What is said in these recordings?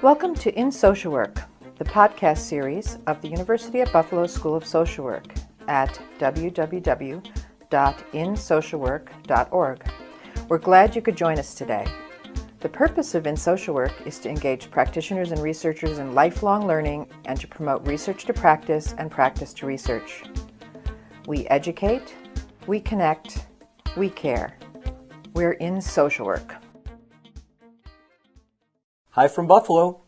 Welcome to In Social Work, the podcast series of the University at Buffalo School of Social Work at www.insocialwork.org. We're glad you could join us today. The purpose of In Social Work is to engage practitioners and researchers in lifelong learning and to promote research to practice and practice to research. We educate, we connect, we care. We're in social work. Hi from Buffalo.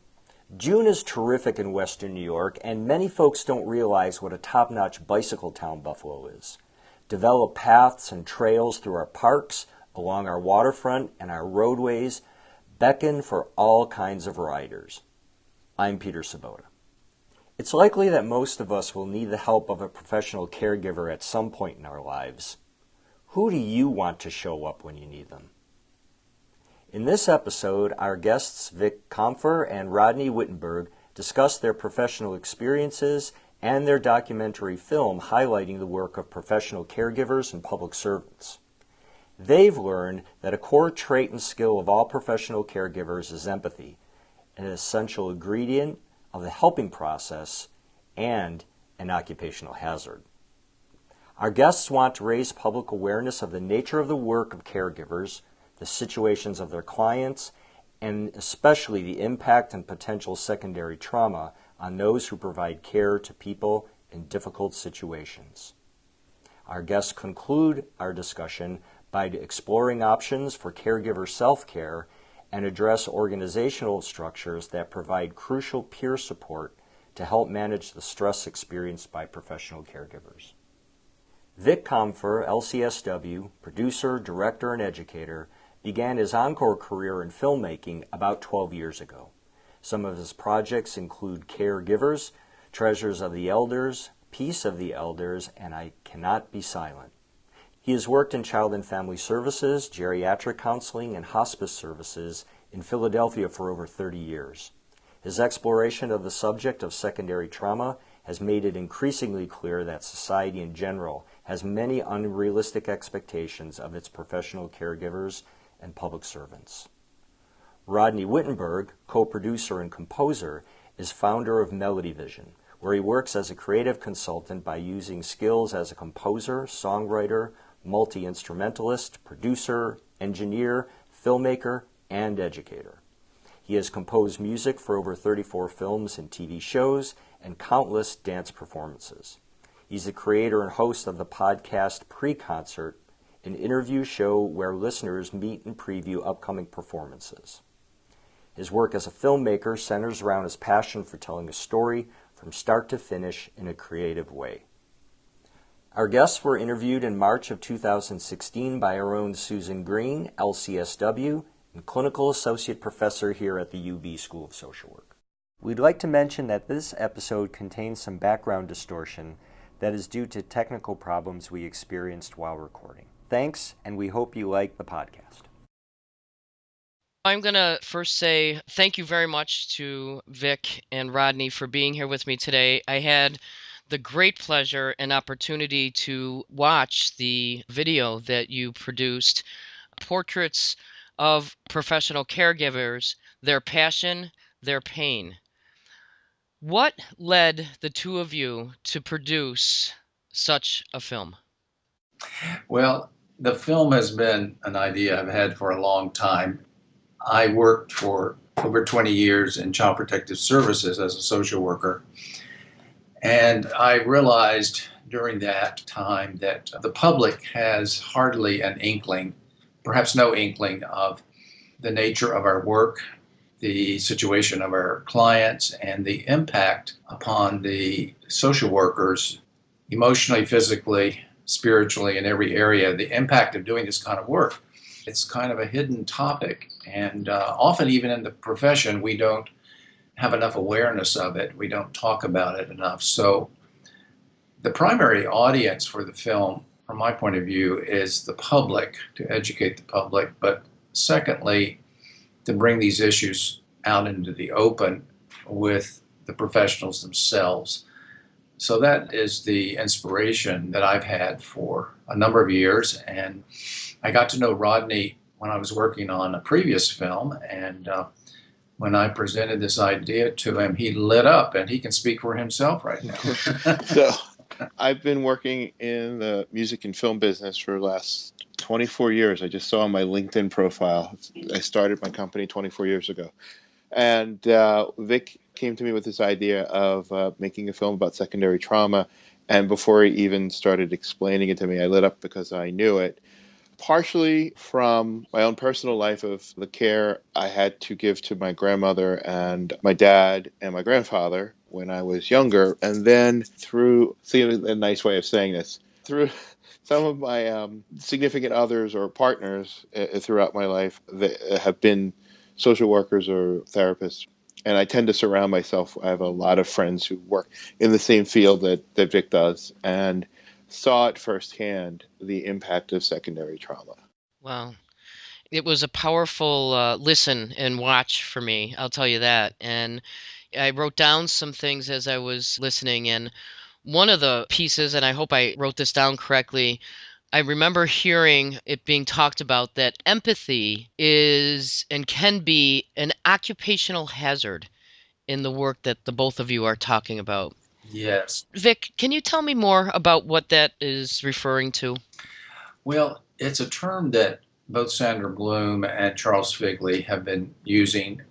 June is terrific in Western New York, and many folks don't realize what a top-notch bicycle town Buffalo is. Developed paths and trails through our parks, along our waterfront, and our roadways beckon for all kinds of riders. I'm Peter Sabota. It's likely that most of us will need the help of a professional caregiver at some point in our lives. Who do you want to show up when you need them? In this episode, our guests Vic and Rodney Wittenberg discuss their professional experiences and their documentary film highlighting the work of professional caregivers and public servants. They've learned that a core trait and skill of all professional caregivers is empathy, an essential ingredient of the helping process and an occupational hazard. Our guests want to raise public awareness of the nature of the work of caregivers, the situations of their clients, and especially the impact and potential secondary trauma on those who provide care to people in difficult situations. Our guests conclude our discussion by exploring options for caregiver self-care and address organizational structures that provide crucial peer support to help manage the stress experienced by professional caregivers. Vic Comfer, LCSW, producer, director, and educator, began his encore career in filmmaking about 12 years ago. Some of his projects include Caregivers, Treasures of the Elders, Peace of the Elders, and I Cannot Be Silent. He has worked in child and family services, geriatric counseling, and hospice services in Philadelphia for over 30 years. His exploration of the subject of secondary trauma has made it increasingly clear that society in general has many unrealistic expectations of its professional caregivers and public servants. Rodney Wittenberg, co-producer and composer, is founder of Melody Vision, where he works as a creative consultant by using skills as a composer, songwriter, multi-instrumentalist, producer, engineer, filmmaker, and educator. He has composed music for over 34 films and TV shows and countless dance performances. He's the creator and host of the podcast Pre-Concert, an interview show where listeners meet and preview upcoming performances. His work as a filmmaker centers around his passion for telling a story from start to finish in a creative way. Our guests were interviewed in March of 2016 by our own Susan Green, LCSW, and Clinical Associate Professor here at the UB School of Social Work. We'd like to mention that this episode contains some background distortion that is due to technical problems we experienced while recording. Thanks, and we hope you like the podcast. I'm going to first say thank you very much to Vic and Rodney for being here with me today. I had the great pleasure and opportunity to watch the video that you produced, portraits of professional caregivers, their passion, their pain. What led the two of you to produce such a film? Well, the film has been an idea I've had for a long time. I worked for over 20 years in Child Protective Services as a social worker. And I realized during that time that the public has hardly an inkling, perhaps no inkling, of the nature of our work, the situation of our clients, and the impact upon the social workers emotionally, physically, spiritually, in every area, the impact of doing this kind of work. It's kind of a hidden topic, and often even in the profession, we don't have enough awareness of it. We don't talk about it enough. So the primary audience for the film, from my point of view, is the public, to educate the public, but secondly, to bring these issues out into the open with the professionals themselves. So that is the inspiration that I've had for a number of years, and I got to know Rodney when I was working on a previous film, and when I presented this idea to him, he lit up, and he can speak for himself right now. So I've been working in the music and film business for the last 24 years. I just saw on my LinkedIn profile. I started my company 24 years ago. And Vic came to me with this idea of making a film about secondary trauma. And before he even started explaining it to me, I lit up because I knew it. Partially from my own personal life of the care I had to give to my grandmother and my dad and my grandfather when I was younger. And then through, see a nice way of saying this, through some of my significant others or partners throughout my life that have been social workers or therapists. And I tend to surround myself. I have a lot of friends who work in the same field that Vic does. And saw it firsthand, the impact of secondary trauma. Wow. It was a powerful listen and watch for me, I'll tell you that. And I wrote down some things as I was listening. And one of the pieces, and I hope I wrote this down correctly, I remember hearing it being talked about that empathy is and can be an occupational hazard in the work that the both of you are talking about. Yes. Vic, can you tell me more about what that is referring to? Well, it's a term that both Sandra Bloom and Charles Figley have been using.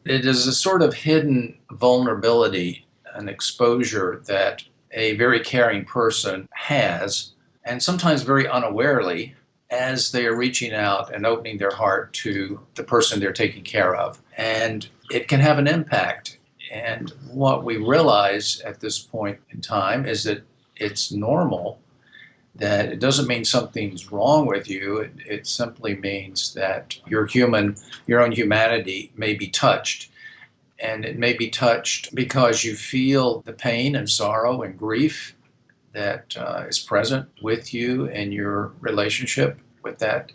It is a sort of hidden vulnerability, an exposure that a very caring person has, and sometimes very unawarely, as they are reaching out and opening their heart to the person they're taking care of. And it can have an impact. And what we realize at this point in time is that it's normal, that it doesn't mean something's wrong with you. It simply means that your own humanity may be touched. And it may be touched because you feel the pain and sorrow and grief that is present with you in your relationship with that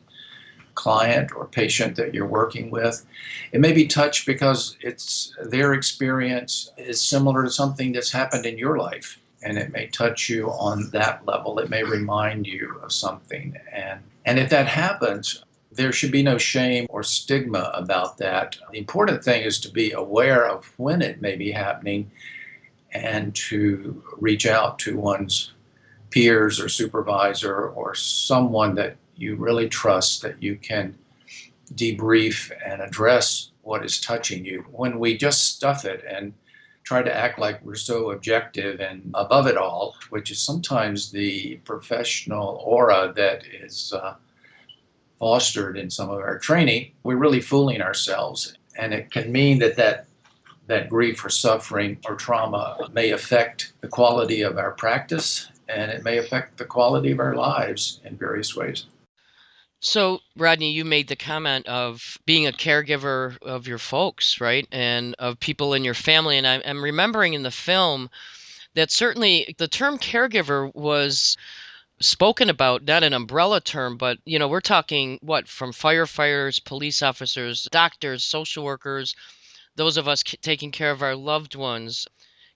client or patient that you're working with. It may be touched because it's their experience is similar to something that's happened in your life, and it may touch you on that level. It may remind you of something, and if that happens, there should be no shame or stigma about that. The important thing is to be aware of when it may be happening and to reach out to one's peers or supervisor or someone that you really trust, that you can debrief and address what is touching you. When we just stuff it and try to act like we're so objective and above it all, which is sometimes the professional aura that is fostered in some of our training, we're really fooling ourselves. And it can mean that grief or suffering or trauma may affect the quality of our practice, and it may affect the quality of our lives in various ways. So, Rodney, you made the comment of being a caregiver of your folks, right? And of people in your family. And I'm remembering in the film that certainly the term caregiver was spoken about, not an umbrella term, but, we're talking what, from firefighters, police officers, doctors, social workers, those of us taking care of our loved ones.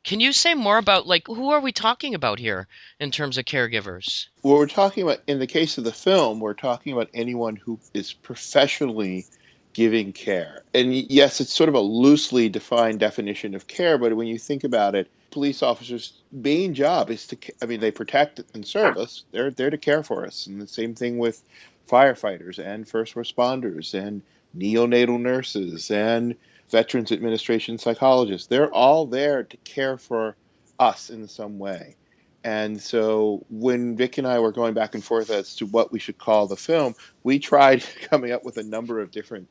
Can you say more about, like, who are we talking about here in terms of caregivers? What we're talking about in the case of the film, we're talking about anyone who is professionally giving care. And yes, it's sort of a loosely defined definition of care, but when you think about it, police officers' main job is to, I mean, they protect and serve us. They're there to care for us. And the same thing with firefighters and first responders and neonatal nurses and Veterans Administration psychologists. They're all there to care for us in some way. And so when Vic and I were going back and forth as to what we should call the film, we tried coming up with a number of different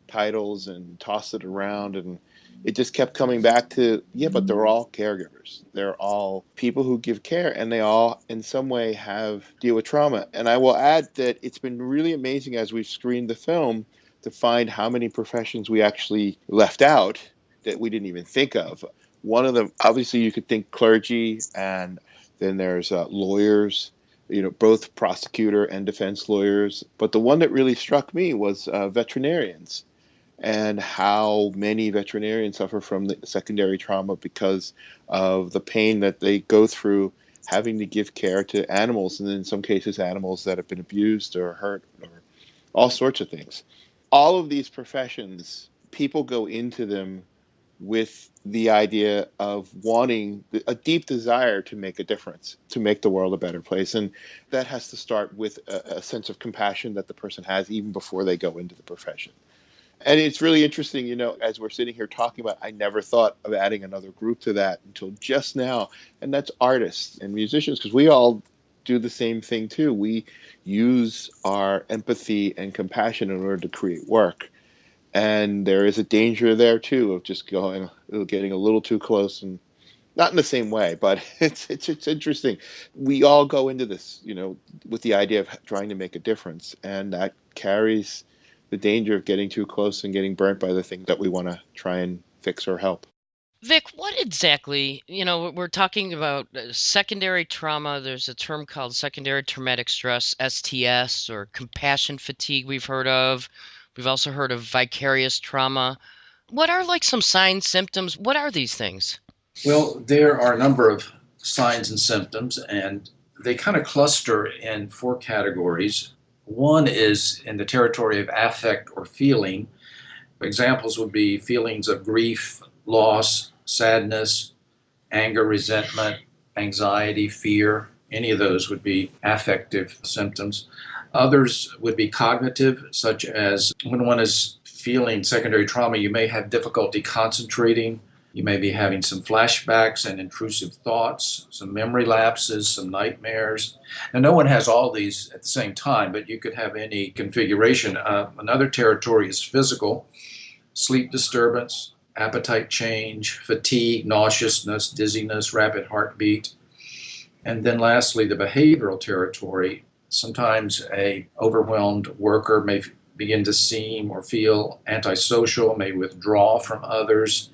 titles and tossed it around. And it just kept coming back to, yeah, but they're all caregivers. They're all people who give care, and they all in some way have deal with trauma. And I will add that it's been really amazing as we've screened the film to find how many professions we actually left out that we didn't even think of. One of them, obviously, you could think clergy, and then there's lawyers, both prosecutor and defense lawyers. But the one that really struck me was veterinarians, and how many veterinarians suffer from the secondary trauma because of the pain that they go through having to give care to animals, and in some cases, animals that have been abused or hurt or all sorts of things. All of these professions people go into them with the idea of wanting a deep desire to make a difference, to make the world a better place. And that has to start with a sense of compassion that the person has even before they go into the profession. And it's really interesting, as we're sitting here talking about, I never thought of adding another group to that until just now. And that's artists and musicians, because we all do the same thing too. We use our empathy and compassion in order to create work. And there is a danger there too of just getting a little too close, and not in the same way, but it's interesting. We all go into this, with the idea of trying to make a difference, and that carries the danger of getting too close and getting burnt by the thing that we want to try and fix or help. Vic, what exactly, we're talking about secondary trauma. There's a term called secondary traumatic stress, STS, or compassion fatigue we've heard of. We've also heard of vicarious trauma. What are like some signs, symptoms? What are these things? Well, there are a number of signs and symptoms, and they kind of cluster in four categories. One is in the territory of affect or feeling. Examples would be feelings of grief, loss, sadness, anger, resentment, anxiety, fear. Any of those would be affective symptoms. Others would be cognitive, such as when one is feeling secondary trauma, you may have difficulty concentrating. You may be having some flashbacks and intrusive thoughts, some memory lapses, some nightmares. And no one has all these at the same time, but you could have any configuration. Another territory is physical, sleep disturbance, appetite change, fatigue, nauseousness, dizziness, rapid heartbeat. And then lastly, the behavioral territory. Sometimes a overwhelmed worker may begin to seem or feel antisocial, may withdraw from others.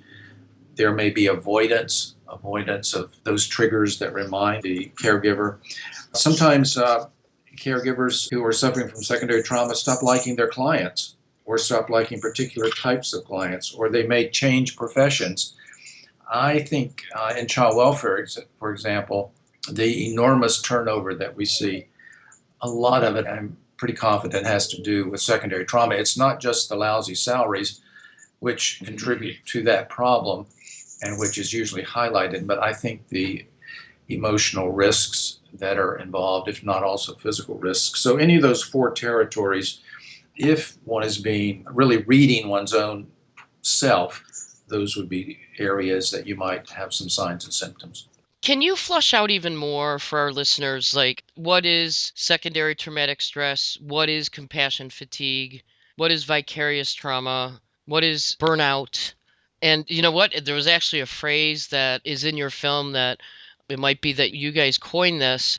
There may be avoidance of those triggers that remind the caregiver. Sometimes caregivers who are suffering from secondary trauma stop liking their clients or stop liking particular types of clients, or they may change professions. I think in child welfare, for example, the enormous turnover that we see, a lot of it, I'm pretty confident, has to do with secondary trauma. It's not just the lousy salaries, which contribute to that problem and which is usually highlighted, but I think the emotional risks that are involved, if not also physical risks. So any of those four territories, if one is being really reading one's own self, those would be areas that you might have some signs and symptoms. Can you flush out even more for our listeners? Like, what is secondary traumatic stress? What is compassion fatigue? What is vicarious trauma? What is burnout? And you know what? There was actually a phrase that is in your film that it might be that you guys coined this.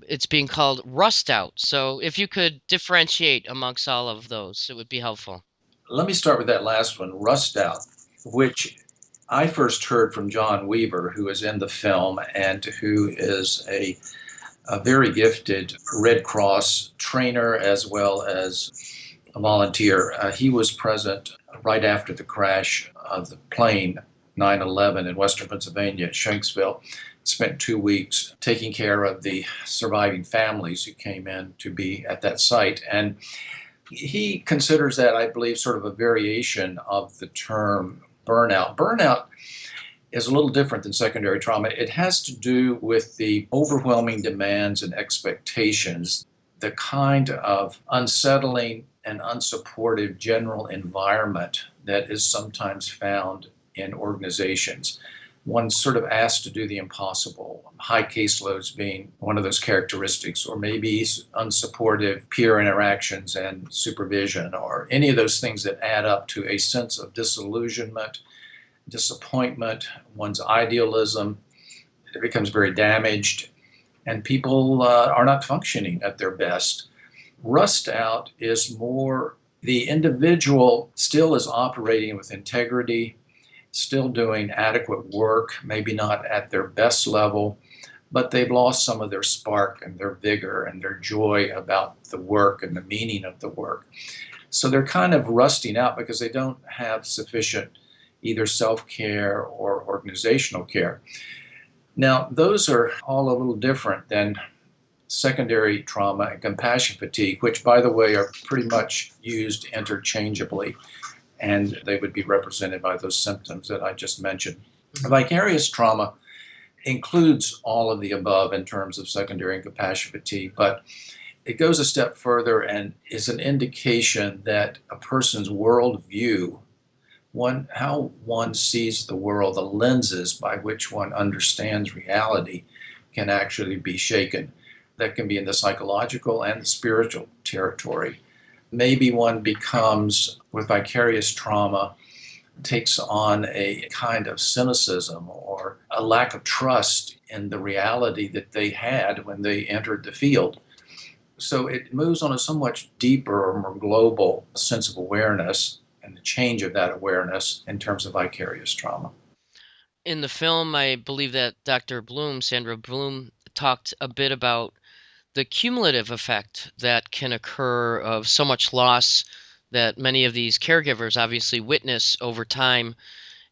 It's being called rust out. So if you could differentiate amongst all of those, it would be helpful. Let me start with that last one, rust out, which I first heard from John Weaver, who is in the film and who is a very gifted Red Cross trainer as well as a volunteer. He was present right after the crash of the plane 9/11 in Western Pennsylvania at Shanksville. Spent 2 weeks taking care of the surviving families who came in to be at that site. And he considers that, I believe, sort of a variation of the term burnout. Burnout is a little different than secondary trauma. It has to do with the overwhelming demands and expectations, the kind of unsettling and unsupportive general environment that is sometimes found in organizations. One's sort of asked to do the impossible, high caseloads being one of those characteristics, or maybe unsupportive peer interactions and supervision, or any of those things that add up to a sense of disillusionment, disappointment, one's idealism. It becomes very damaged, and people are not functioning at their best. Rust out is more the individual still is operating with integrity, still doing adequate work, maybe not at their best level, but they've lost some of their spark and their vigor and their joy about the work and the meaning of the work. So they're kind of rusting out because they don't have sufficient either self-care or organizational care. Now, those are all a little different than secondary trauma and compassion fatigue, which, by the way, are pretty much used interchangeably. and they would be represented by those symptoms that I just mentioned. Vicarious trauma includes all of the above in terms of secondary and compassion fatigue, but it goes a step further and is an indication that a person's worldview, how one sees the world, the lenses by which one understands reality, can actually be shaken. That can be in the psychological and the spiritual territory. Maybe one becomes, with vicarious trauma, takes on a kind of cynicism or a lack of trust in the reality that they had when they entered the field. So it moves on a somewhat deeper or more global sense of awareness and the change of that awareness in terms of vicarious trauma. In the film, I believe that Sandra Bloom, talked a bit about the cumulative effect that can occur of so much loss that many of these caregivers obviously witness over time.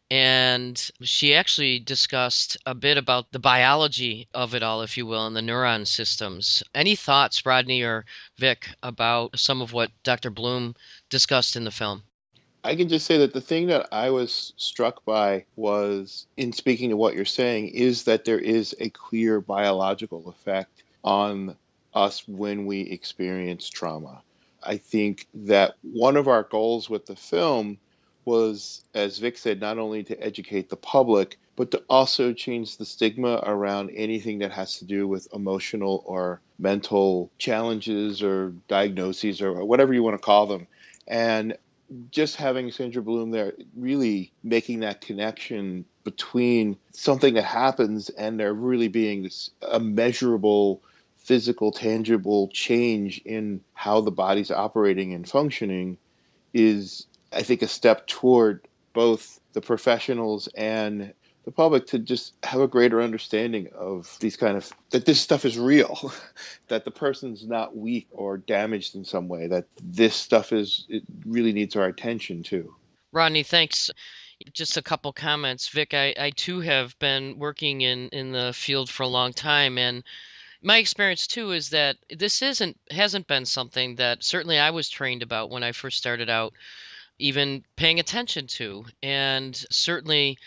And she actually discussed a bit about the biology of it all, if you will, and the neuron systems. Any thoughts, Rodney or Vic, about some of what Dr. Bloom discussed in the film? I can just say that the thing that I was struck by was, in speaking to what you're saying, is that there is a clear biological effect on us when we experience trauma. I think that one of our goals with the film was, as Vic said, not only to educate the public, but to also change the stigma around anything that has to do with emotional or mental challenges or diagnoses or whatever you want to call them. And just having Sandra Bloom there, really making that connection between something that happens and there really being this a measurable, physical, tangible change in how the body's operating and functioning is, I think, a step toward both the professionals and the public to just have a greater understanding of these kind of, that this stuff is real, that the person's not weak or damaged in some way, that this stuff is, it really needs our attention too. Rodney, thanks. Just a couple comments. Vic, I too have been working in the field for a long time, and my experience too is that this hasn't been something that certainly I was trained about when I first started out, even paying attention to. And certainly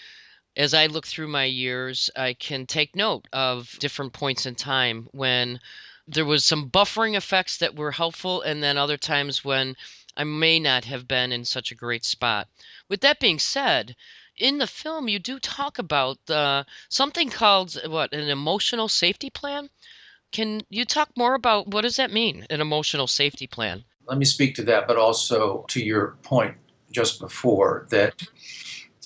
as I look through my years, I can take note of different points in time when there was some buffering effects that were helpful, and then other times when I may not have been in such a great spot. With that being said, in the film, you do talk about something called an emotional safety plan. Can you talk more about what does that mean, an emotional safety plan? Let me speak to that, but also to your point just before that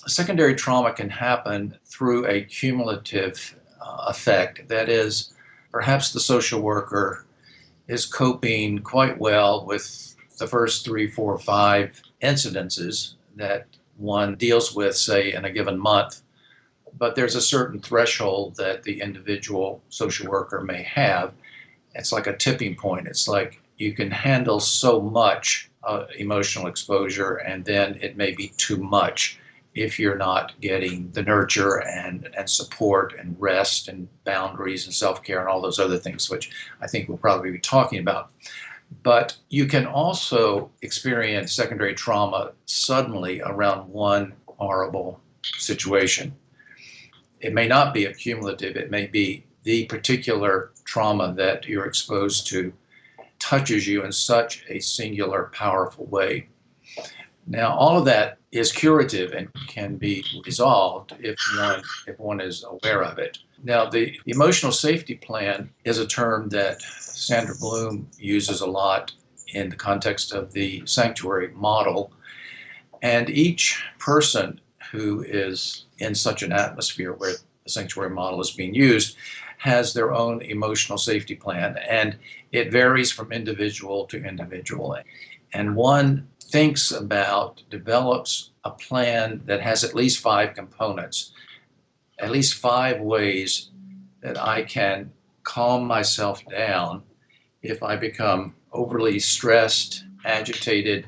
secondary trauma can happen through a cumulative effect. That is, perhaps the social worker is coping quite well with the first 3, 4, 5 incidences that one deals with, say, in a given month. But there's a certain threshold that the individual social worker may have. It's like a tipping point. It's like you can handle so much emotional exposure, and then it may be too much if you're not getting the nurture and support and rest and boundaries and self-care and all those other things, which I think we'll probably be talking about. But you can also experience secondary trauma suddenly around one horrible situation. It may not be accumulative, it may be the particular trauma that you're exposed to touches you in such a singular, powerful way. Now, all of that is curative and can be resolved if one is aware of it. Now, the emotional safety plan is a term that Sandra Bloom uses a lot in the context of the sanctuary model. And each person who is in such an atmosphere where the sanctuary model is being used has their own emotional safety plan, and it varies from individual to individual. And one thinks about, develops a plan that has at least 5 components, at least 5 ways that I can calm myself down if I become overly stressed, agitated.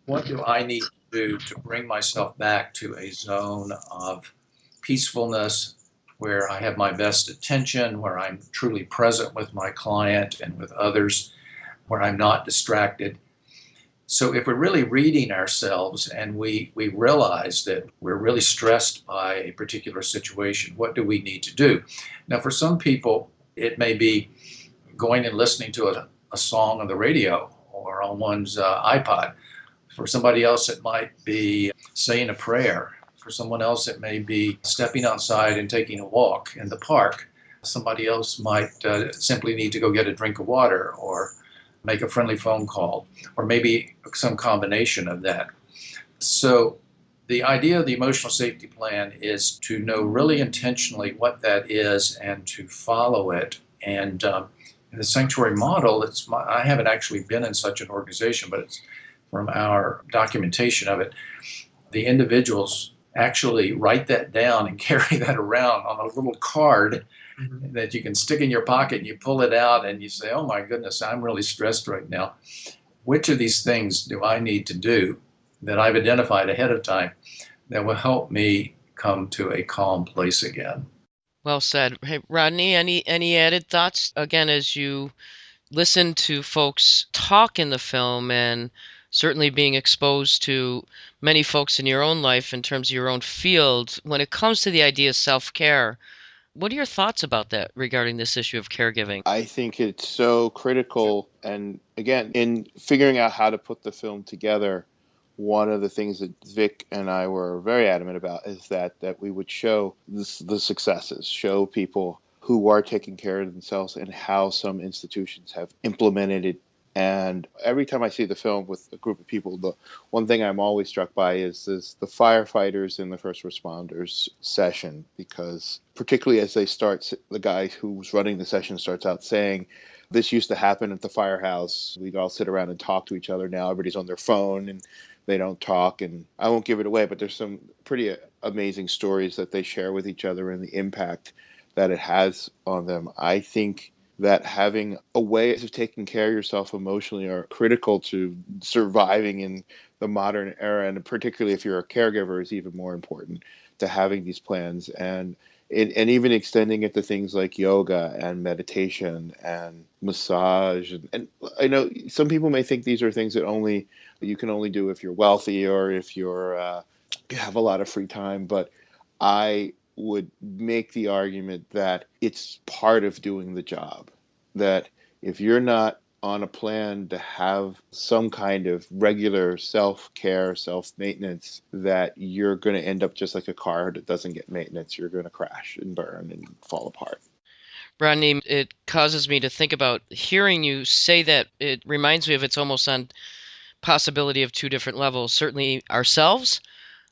What do I need to do to bring myself back to a zone of peacefulness where I have my best attention, where I'm truly present with my client and with others, where I'm not distracted? So if we're really reading ourselves and we realize that we're really stressed by a particular situation, what do we need to do? Now, for some people, it may be going and listening to a song on the radio or on one's iPod. For somebody else, it might be saying a prayer. For someone else, it may be stepping outside and taking a walk in the park. Somebody else might simply need to go get a drink of water or make a friendly phone call, or maybe some combination of that. So, the idea of the emotional safety plan is to know really intentionally what that is and to follow it. And in the sanctuary model, I haven't actually been in such an organization, but it's from our documentation of it. The individuals actually write that down and carry that around on a little card that you can stick in your pocket, and you pull it out and you say, oh my goodness, I'm really stressed right now. Which of these things do I need to do that I've identified ahead of time that will help me come to a calm place again? Well said. Hey, Rodney, any added thoughts again as you listen to folks talk in the film and certainly being exposed to many folks in your own life in terms of your own field when it comes to the idea of self-care? What are your thoughts about that regarding this issue of caregiving? I think it's so critical. And again, in figuring out how to put the film together, one of the things that Vic and I were very adamant about is that we would show the successes, show people who are taking care of themselves and how some institutions have implemented it. And every time I see the film with a group of people, the one thing I'm always struck by is the firefighters and the first responders session, because particularly as the guy who's running the session starts out saying, this used to happen at the firehouse. We'd all sit around and talk to each other. Now everybody's on their phone and they don't talk. And I won't give it away, but there's some pretty amazing stories that they share with each other and the impact that it has on them. I think that having a way of taking care of yourself emotionally are critical to surviving in the modern era. And particularly if you're a caregiver is even more important to having these plans. And even extending it to things like yoga and meditation and massage. And I know some people may think these are things that only you can only do if you're wealthy or if you have a lot of free time. But I would make the argument that it's part of doing the job. That if you're not on a plan to have some kind of regular self-care, self-maintenance, that you're going to end up just like a car that doesn't get maintenance. You're going to crash and burn and fall apart. Rodney, it causes me to think about hearing you say that. It reminds me of it's almost on possibility of two different levels. Certainly ourselves,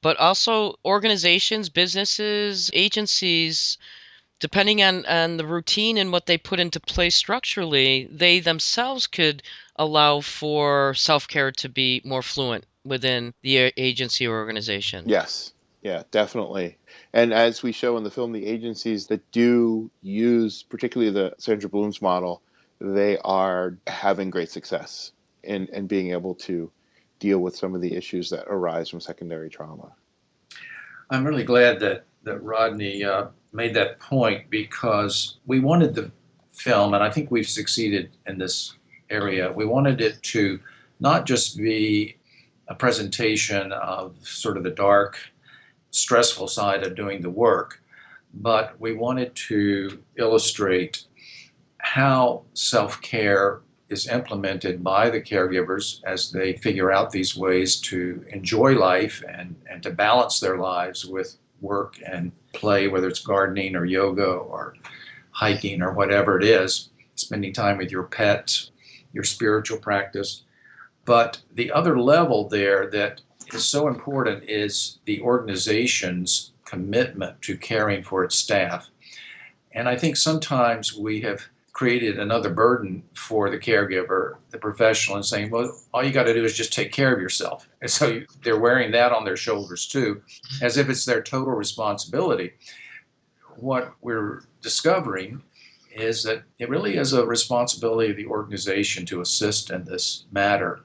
but also organizations, businesses, agencies, depending on the routine and what they put into place structurally, they themselves could allow for self-care to be more fluent within the agency or organization. Yes. Yeah, definitely. And as we show in the film, the agencies that do use particularly the Sandra Bloom's model, they are having great success in being able to deal with some of the issues that arise from secondary trauma. I'm really glad that Rodney made that point, because we wanted the film, and I think we've succeeded in this area, we wanted it to not just be a presentation of sort of the dark, stressful side of doing the work, but we wanted to illustrate how self-care is implemented by the caregivers as they figure out these ways to enjoy life and to balance their lives with work and play, whether it's gardening or yoga or hiking or whatever it is, spending time with your pets, your spiritual practice. But the other level there that is so important is the organization's commitment to caring for its staff. And I think sometimes we have created another burden for the caregiver, the professional, and saying, well, all you got to do is just take care of yourself. And so they're wearing that on their shoulders too, as if it's their total responsibility. What we're discovering is that it really is a responsibility of the organization to assist in this matter.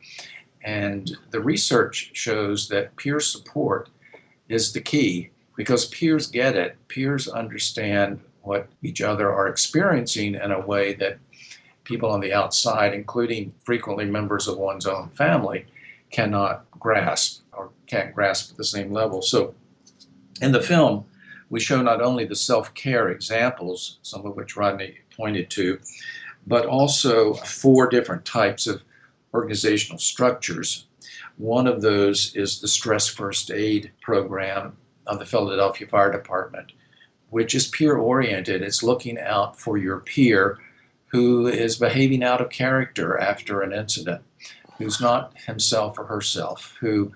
And the research shows that peer support is the key, because peers get it. Peers understand what each other are experiencing in a way that people on the outside, including frequently members of one's own family, cannot grasp or can't grasp at the same level. So in the film, we show not only the self-care examples, some of which Rodney pointed to, but also 4 different types of organizational structures. One of those is the stress first aid program of the Philadelphia Fire Department, which is peer oriented. It's looking out for your peer who is behaving out of character after an incident, who's not himself or herself, who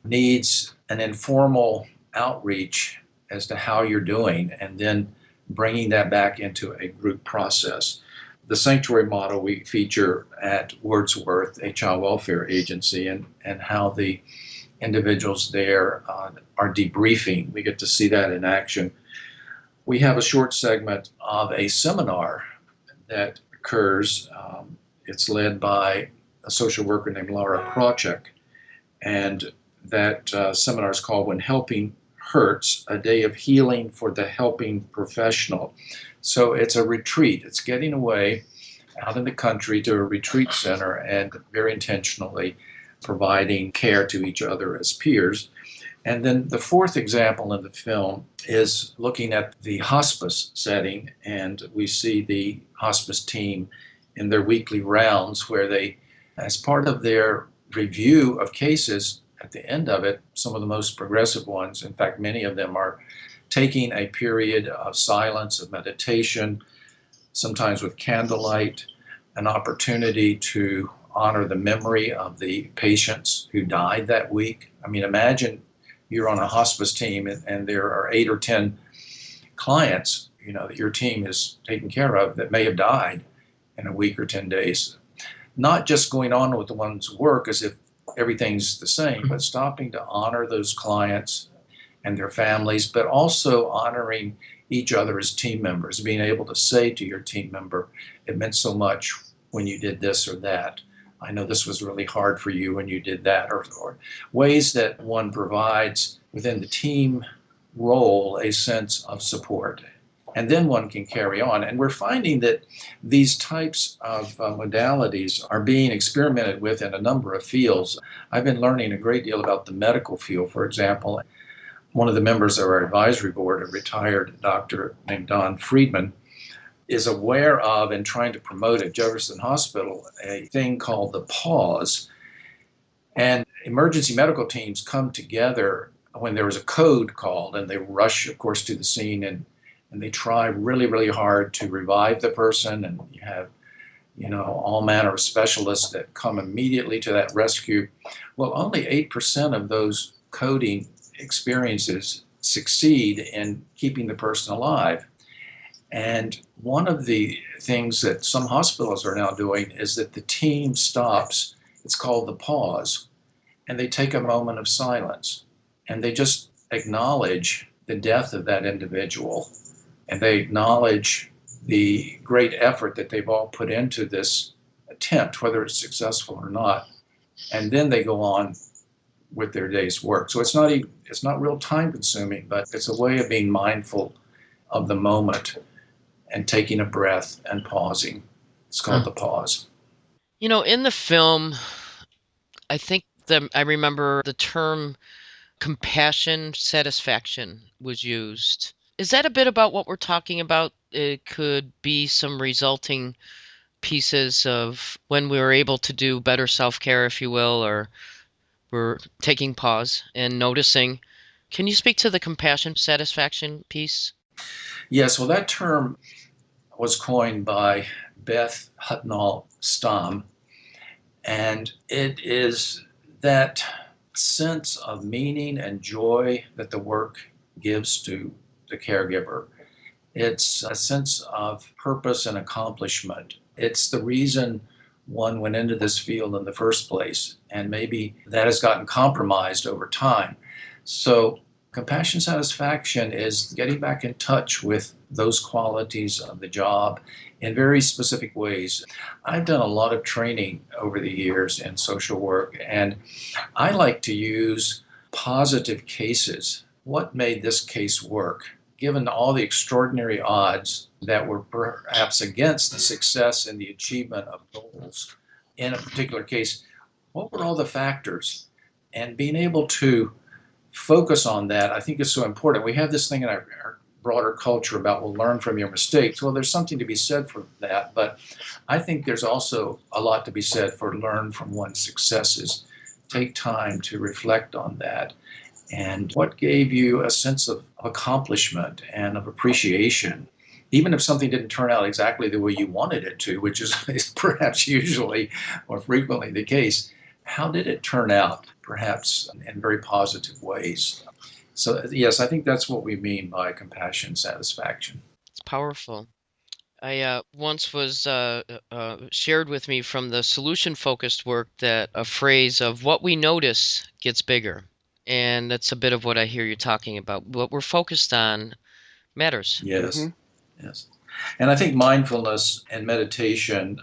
needs an informal outreach as to how you're doing, and then bringing that back into a group process. The sanctuary model we feature at Wordsworth, a child welfare agency, and how the individuals there are debriefing. We get to see that in action. We have a short segment of a seminar that occurs. It's led by a social worker named Laura Krawczyk, and that seminar is called When Helping Hurts, a Day of Healing for the Helping Professional. So it's a retreat. It's getting away out in the country to a retreat center and very intentionally providing care to each other as peers. And then the 4th example in the film is looking at the hospice setting, and we see the hospice team in their weekly rounds where they, as part of their review of cases, at the end of it, some of the most progressive ones, in fact, many of them are taking a period of silence, of meditation, sometimes with candlelight, an opportunity to honor the memory of the patients who died that week. I mean, imagine you're on a hospice team and there are 8 or 10 clients, that your team is taking care of that may have died in a week or 10 days. Not just going on with the one's work as if everything's the same, but stopping to honor those clients and their families, but also honoring each other as team members, being able to say to your team member, it meant so much when you did this or that. I know this was really hard for you when you did that, or ways that one provides within the team role a sense of support. And then one can carry on. And we're finding that these types of modalities are being experimented with in a number of fields. I've been learning a great deal about the medical field, for example. One of the members of our advisory board, a retired doctor named Don Friedman, is aware of and trying to promote at Jefferson Hospital a thing called the pause. And emergency medical teams come together when there is a code called, and they rush, of course, to the scene, and they try really, really hard to revive the person. And you have, all manner of specialists that come immediately to that rescue. Well, only 8% of those coding experiences succeed in keeping the person alive. And one of the things that some hospitals are now doing is that the team stops, it's called the pause, and they take a moment of silence, and they just acknowledge the death of that individual, and they acknowledge the great effort that they've all put into this attempt, whether it's successful or not, and then they go on with their day's work. So it's not real time consuming, but it's a way of being mindful of the moment and taking a breath and pausing. It's called the pause. In the film, I think I remember the term compassion satisfaction was used. Is that a bit about what we're talking about? It could be some resulting pieces of when we were able to do better self-care, if you will, or we're taking pause and noticing. Can you speak to the compassion satisfaction piece? Yes, well, that term was coined by Beth Hutnall Stam, and it is that sense of meaning and joy that the work gives to the caregiver. It's a sense of purpose and accomplishment. It's the reason one went into this field in the first place, and maybe that has gotten compromised over time. So compassion satisfaction is getting back in touch with those qualities of the job in very specific ways. I've done a lot of training over the years in social work, and I like to use positive cases. What made this case work? Given all the extraordinary odds that were perhaps against the success and the achievement of goals in a particular case, what were all the factors? And being able to focus on that, I think, is so important. We have this thing in our broader culture about, well, learn from your mistakes. Well, there's something to be said for that, but I think there's also a lot to be said for learn from one's successes. Take time to reflect on that. And what gave you a sense of accomplishment and of appreciation, even if something didn't turn out exactly the way you wanted it to, which is perhaps usually or frequently the case. How did it turn out, perhaps in very positive ways? So, yes, I think that's what we mean by compassion satisfaction. It's powerful. I once was shared with me from the solution focused work that a phrase of what we notice gets bigger. And that's a bit of what I hear you talking about. What we're focused on matters. Hmm. Yes, yes. And I think mindfulness and meditation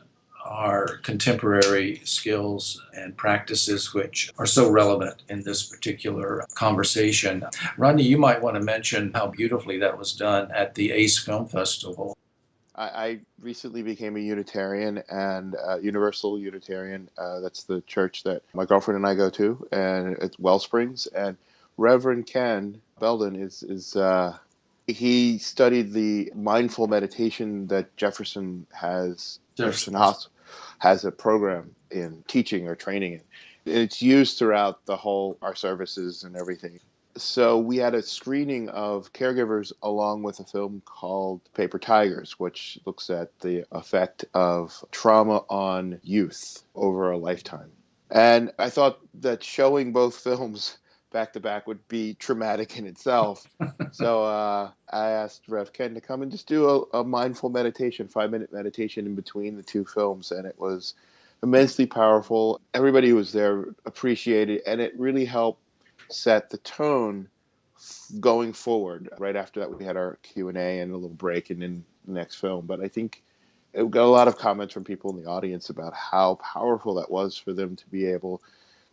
are contemporary skills and practices which are so relevant in this particular conversation. Rodney, you might want to mention how beautifully that was done at the ACE Film Festival. I recently became a Unitarian and Universal Unitarian. That's the church that my girlfriend and I go to, and it's Wellsprings. And Reverend Ken Belden is he studied the mindful meditation that Jefferson Hospital has a program in teaching or training in. It's used throughout the whole our services and everything. So we had a screening of Caregivers along with a film called Paper Tigers, which looks at the effect of trauma on youth over a lifetime. And I thought that showing both films back to back would be traumatic in itself. So I asked Rev Ken to come and just do a mindful meditation, 5-minute meditation in between the two films. And it was immensely powerful. Everybody who was there appreciated it, and it really helped set the tone going forward. Right after that, we had our Q&A and a little break, and then the next film. But I think it got a lot of comments from people in the audience about how powerful that was for them to be able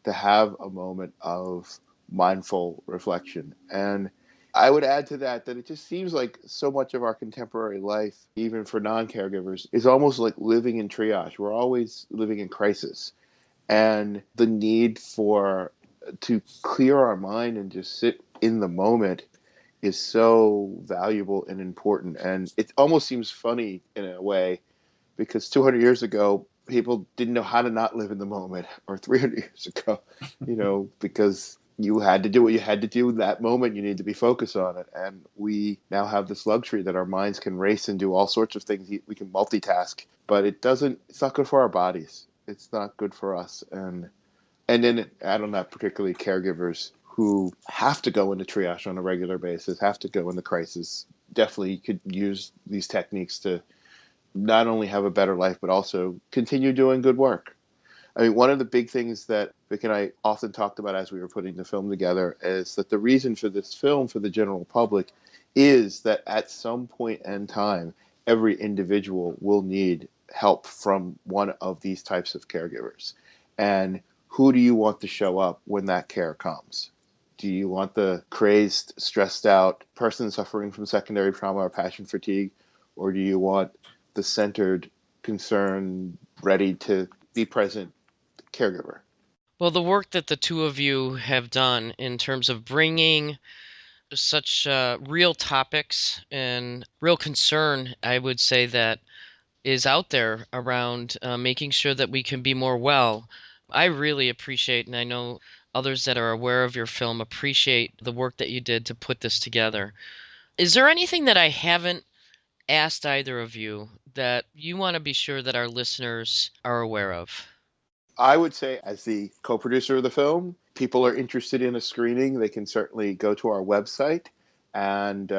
to have a moment of mindful reflection. And I would add to that that it just seems like so much of our contemporary life, even for non-caregivers, is almost like living in triage. We're always living in crisis, and the need for to clear our mind and just sit in the moment is so valuable and important. And it almost seems funny in a way because 200 years ago people didn't know how to not live in the moment, or 300 years ago, because you had to do what you had to do in that moment. You need to be focused on it. And we now have this luxury that our minds can race and do all sorts of things. We can multitask, but it's not good for our bodies. It's not good for us. And then add on that particularly caregivers who have to go into triage on a regular basis, have to go into crisis, definitely could use these techniques to not only have a better life, but also continue doing good work. I mean, one of the big things that Vic and I often talked about as we were putting the film together is that the reason for this film for the general public is that at some point in time, every individual will need help from one of these types of caregivers. And who do you want to show up when that care comes? Do you want the crazed, stressed out person suffering from secondary trauma or passion fatigue? Or do you want the centered, concerned, ready to be present caregiver? Well, the work that the two of you have done in terms of bringing such real topics and real concern, I would say, that is out there around making sure that we can be more well. I really appreciate, and I know others that are aware of your film appreciate the work that you did to put this together. Is there anything that I haven't asked either of you that you want to be sure that our listeners are aware of? I would say, as the co producer of the film, people are interested in a screening. They can certainly go to our website, and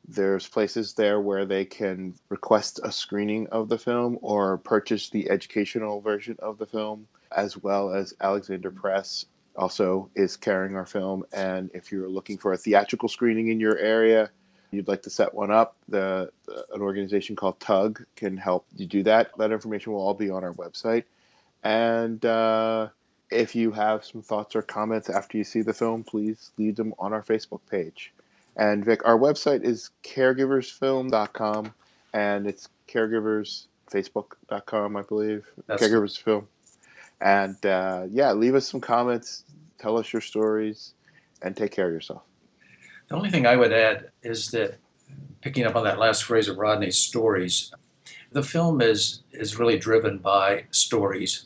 there's places there where they can request a screening of the film or purchase the educational version of the film, as well as Alexander Press also is carrying our film. And if you're looking for a theatrical screening in your area, you'd like to set one up, an organization called TUG can help you do that. That information will all be on our website. And if you have some thoughts or comments after you see the film, please leave them on our Facebook page. And Vic, our website is caregiversfilm.com, and it's caregiversfacebook.com, I believe. That's Caregivers Film. And yeah, leave us some comments, tell us your stories, and take care of yourself. The only thing I would add is that, picking up on that last phrase of Rodney's stories, the film is really driven by stories,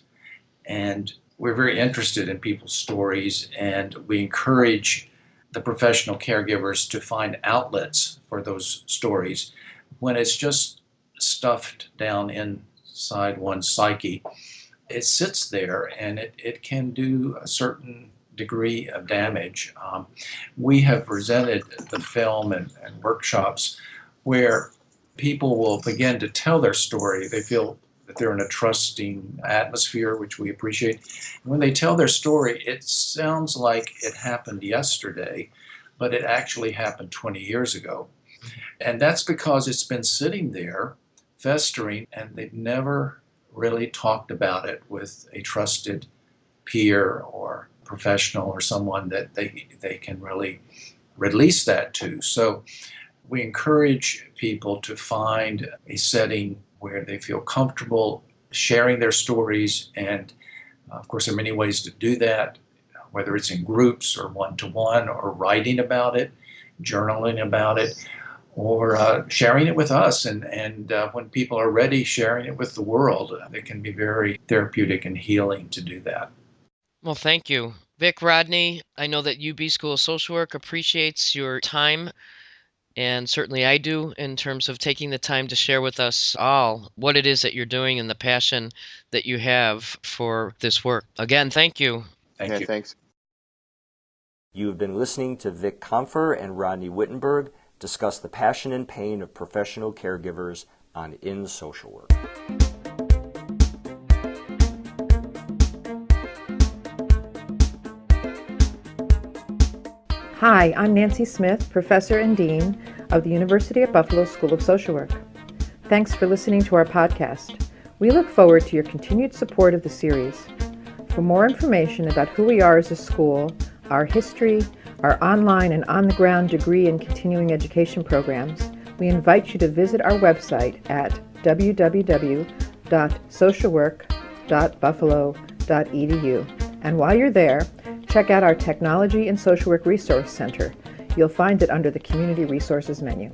and we're very interested in people's stories, and we encourage the professional caregivers to find outlets for those stories. When it's just stuffed down inside one's psyche, it sits there and it can do a certain degree of damage. We have presented the film and workshops where people will begin to tell their story. They feel that they're in a trusting atmosphere, which we appreciate. When they tell their story, it sounds like it happened yesterday, but it actually happened 20 years ago. And that's because it's been sitting there, festering, and they've never really talked about it with a trusted peer or professional or someone that they can really release that to. So we encourage people to find a setting where they feel comfortable sharing their stories. And of course, there are many ways to do that, whether it's in groups or one-to-one, or writing about it, journaling about it, or sharing it with us. And when people are ready, sharing it with the world. It can be very therapeutic and healing to do that. Well, thank you. Vic, Rodney, I know that UB School of Social Work appreciates your time, and certainly I do, in terms of taking the time to share with us all what it is that you're doing and the passion that you have for this work. Again, thank you. Thank Yeah, you. thanks. You have been listening to Vic Confer and Rodney Wittenberg discuss the passion and pain of professional caregivers on In Social Work. Hi, I'm Nancy Smith, Professor and Dean of the University of Buffalo School of Social Work. Thanks for listening to our podcast. We look forward to your continued support of the series. For more information about who we are as a school, our history, our online and on-the-ground degree and continuing education programs, we invite you to visit our website at www.socialwork.buffalo.edu. And while you're there, check out our Technology and Social Work Resource Center. You'll find it under the Community Resources menu.